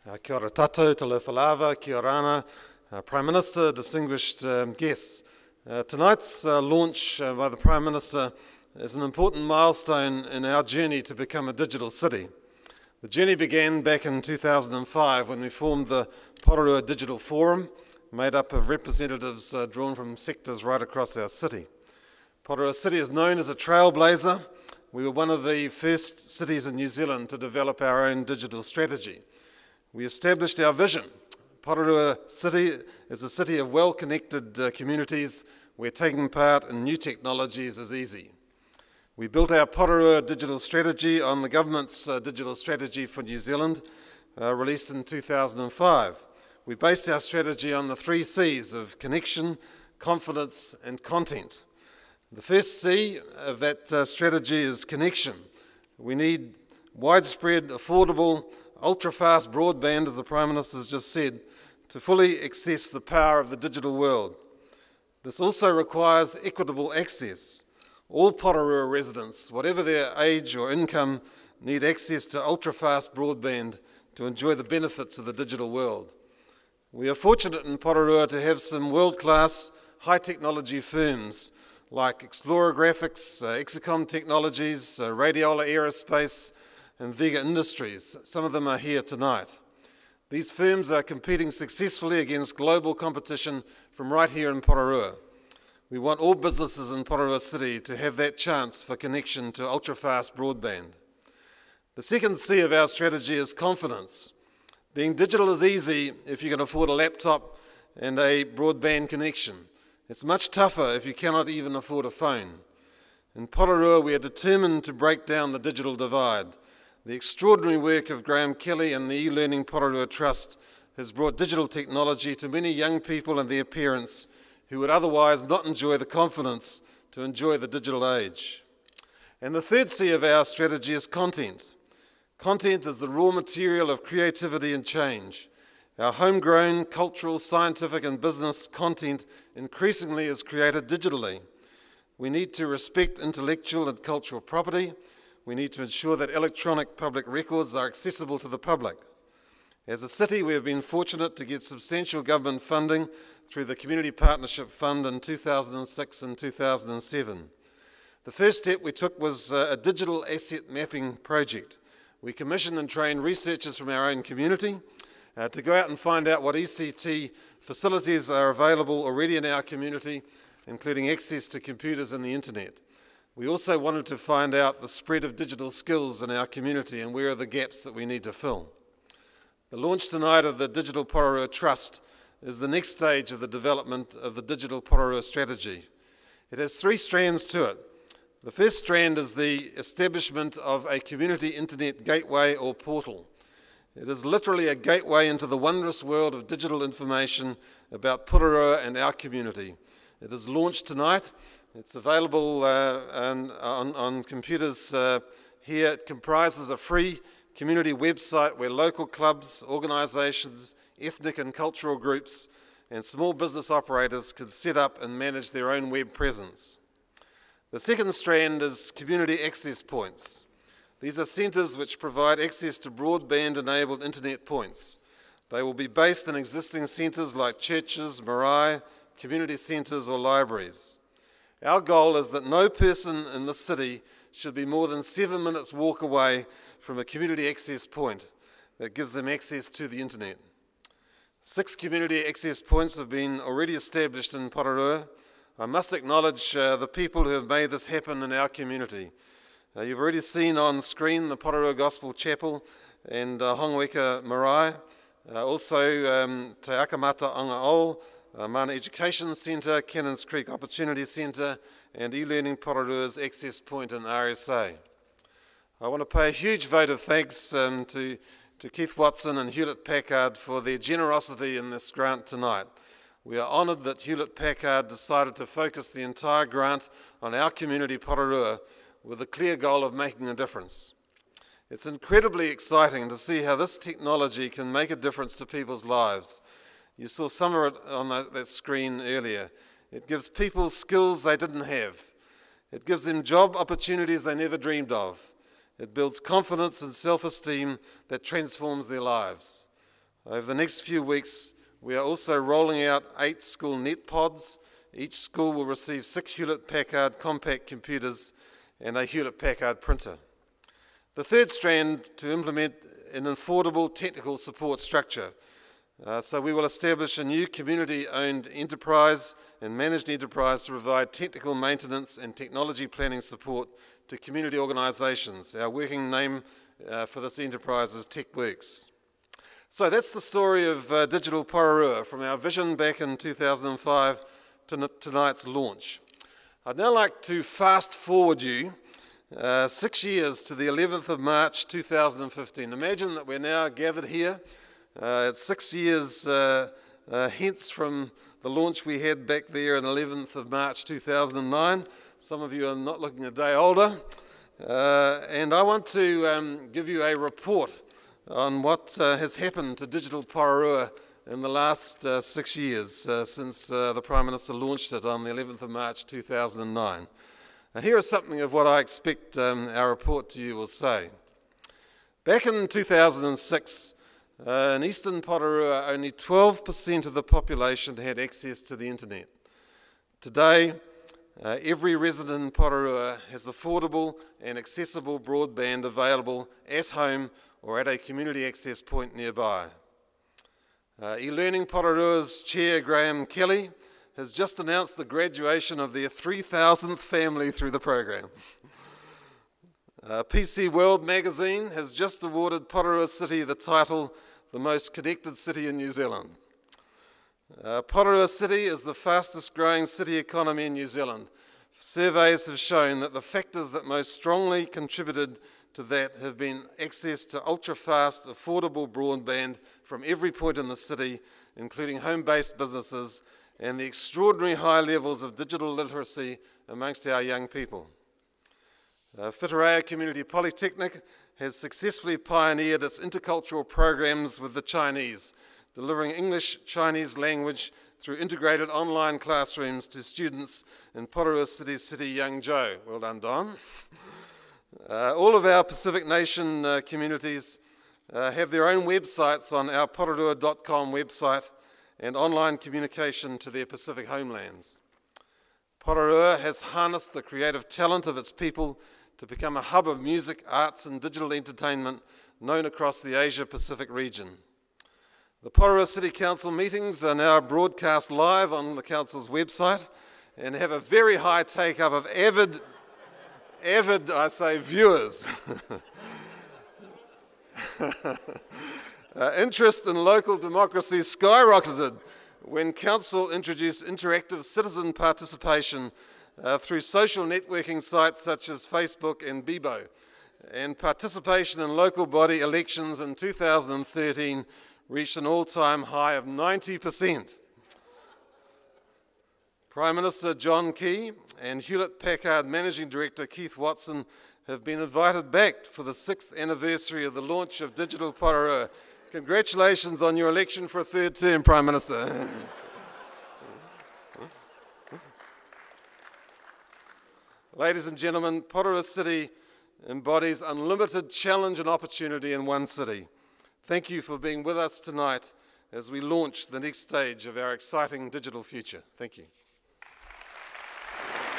Kia ora tātou, te lefalawa, kia orana, Prime Minister, distinguished guests. Tonight's launch by the Prime Minister is an important milestone in our journey to become a digital city. The journey began back in 2005 when we formed the Porirua Digital Forum, made up of representatives drawn from sectors right across our city. Porirua City is known as a trailblazer. We were one of the first cities in New Zealand to develop our own digital strategy. We established our vision. Porirua City is a city of well-connected communities where taking part in new technologies is easy. We built our Porirua digital strategy on the government's digital strategy for New Zealand, released in 2005. We based our strategy on the 3 C's of connection, confidence and content. The first C of that strategy is connection. We need widespread, affordable, ultra-fast broadband, as the Prime Minister has just said, to fully access the power of the digital world. This also requires equitable access. All Porirua residents, whatever their age or income, need access to ultra-fast broadband to enjoy the benefits of the digital world. We are fortunate in Porirua to have some world-class high-technology firms like Explorer Graphics, Exicom Technologies, Radiola Aerospace, and Vega Industries. Some of them are here tonight. These firms are competing successfully against global competition from right here in Porirua. We want all businesses in Porirua City to have that chance for connection to ultra-fast broadband. The second C of our strategy is confidence. Being digital is easy if you can afford a laptop and a broadband connection. It's much tougher if you cannot even afford a phone. In Porirua, we are determined to break down the digital divide. The extraordinary work of Blakeley and the e-Learning Porirua Trust has brought digital technology to many young people and their parents who would otherwise not enjoy the confidence to enjoy the digital age. And the third C of our strategy is content. Content is the raw material of creativity and change. Our homegrown cultural, scientific and business content increasingly is created digitally. We need to respect intellectual and cultural property. We need to ensure that electronic public records are accessible to the public. As a city, we have been fortunate to get substantial government funding through the Community Partnership Fund in 2006 and 2007. The first step we took was a digital asset mapping project. We commissioned and trained researchers from our own community to go out and find out what ECT facilities are available already in our community, including access to computers and the internet. We also wanted to find out the spread of digital skills in our community and where are the gaps that we need to fill. The launch tonight of the Digital Porirua Trust is the next stage of the development of the Digital Porirua Strategy. It has 3 strands to it. The first strand is the establishment of a community internet gateway or portal. It is literally a gateway into the wondrous world of digital information about Porirua and our community. It is launched tonight. It's available on computers here. It comprises a free community website where local clubs, organisations, ethnic and cultural groups and small business operators can set up and manage their own web presence. The second strand is community access points. These are centres which provide access to broadband-enabled internet points. They will be based in existing centres like churches, marae, community centres or libraries. Our goal is that no person in the city should be more than 7 minutes walk away from a community access point that gives them access to the internet. 6 community access points have been already established in Porirua. I must acknowledge the people who have made this happen in our community. You've already seen on screen the Porirua Gospel Chapel and Hongweka Marae, also Te Akamata Anga'o, Mana Education Centre, Cannons Creek Opportunity Centre and e-Learning Porirua's access point in the RSA. I want to pay a huge vote of thanks to Keith Watson and Hewlett Packard for their generosity in this grant tonight. We are honoured that Hewlett Packard decided to focus the entire grant on our community Porirua with a clear goal of making a difference. It's incredibly exciting to see how this technology can make a difference to people's lives. You saw some of it on that screen earlier. It gives people skills they didn't have. It gives them job opportunities they never dreamed of. It builds confidence and self-esteem that transforms their lives. Over the next few weeks, we are also rolling out 8 school net pods. Each school will receive 6 Hewlett-Packard compact computers and a Hewlett-Packard printer. The third strand, to implement an affordable technical support structure. So we will establish a new community-owned enterprise and managed enterprise to provide technical maintenance and technology planning support to community organisations. Our working name for this enterprise is TechWorks. So that's the story of Digital Porirua, from our vision back in 2005 to tonight's launch. I'd now like to fast forward you 6 years to the 11th of March 2015. Imagine that we're now gathered here. It's 6 years hence from the launch we had back there on 11th of March 2009. Some of you are not looking a day older. And I want to give you a report on what has happened to Digital Porirua in the last 6 years since the Prime Minister launched it on the 11th of March 2009. And here is something of what I expect our report to you will say. Back in 2006, in eastern Porirua, only 12% of the population had access to the internet. Today, every resident in Porirua has affordable and accessible broadband available at home or at a community access point nearby. E-Learning Porirua's Chair, Graham Kelly, has just announced the graduation of their 3,000th family through the program. PC World magazine has just awarded Porirua City the title, the most connected city in New Zealand. Porirua City is the fastest growing city economy in New Zealand. Surveys have shown that the factors that most strongly contributed to that have been access to ultra-fast, affordable broadband from every point in the city, including home-based businesses, and the extraordinary high levels of digital literacy amongst our young people. Whitireia Community Polytechnic has successfully pioneered its intercultural programs with the Chinese, delivering English-Chinese language through integrated online classrooms to students in Porirua City Yangzhou. Well done, Don. All of our Pacific Nation communities have their own websites on our porirua.com website and online communication to their Pacific homelands. Porirua has harnessed the creative talent of its people to become a hub of music, arts and digital entertainment known across the Asia-Pacific region. The Porirua City Council meetings are now broadcast live on the Council's website and have a very high take-up of avid, I say, viewers. Interest in local democracy skyrocketed when Council introduced interactive citizen participation through social networking sites such as Facebook and Bebo, and participation in local body elections in 2013 reached an all-time high of 90%. Prime Minister John Key and Hewlett-Packard Managing Director Keith Watson have been invited back for the 6th anniversary of the launch of Digital Porirua. Congratulations on your election for a third term, Prime Minister. Ladies and gentlemen, Porirua City embodies unlimited challenge and opportunity in one city. Thank you for being with us tonight as we launch the next stage of our exciting digital future. Thank you.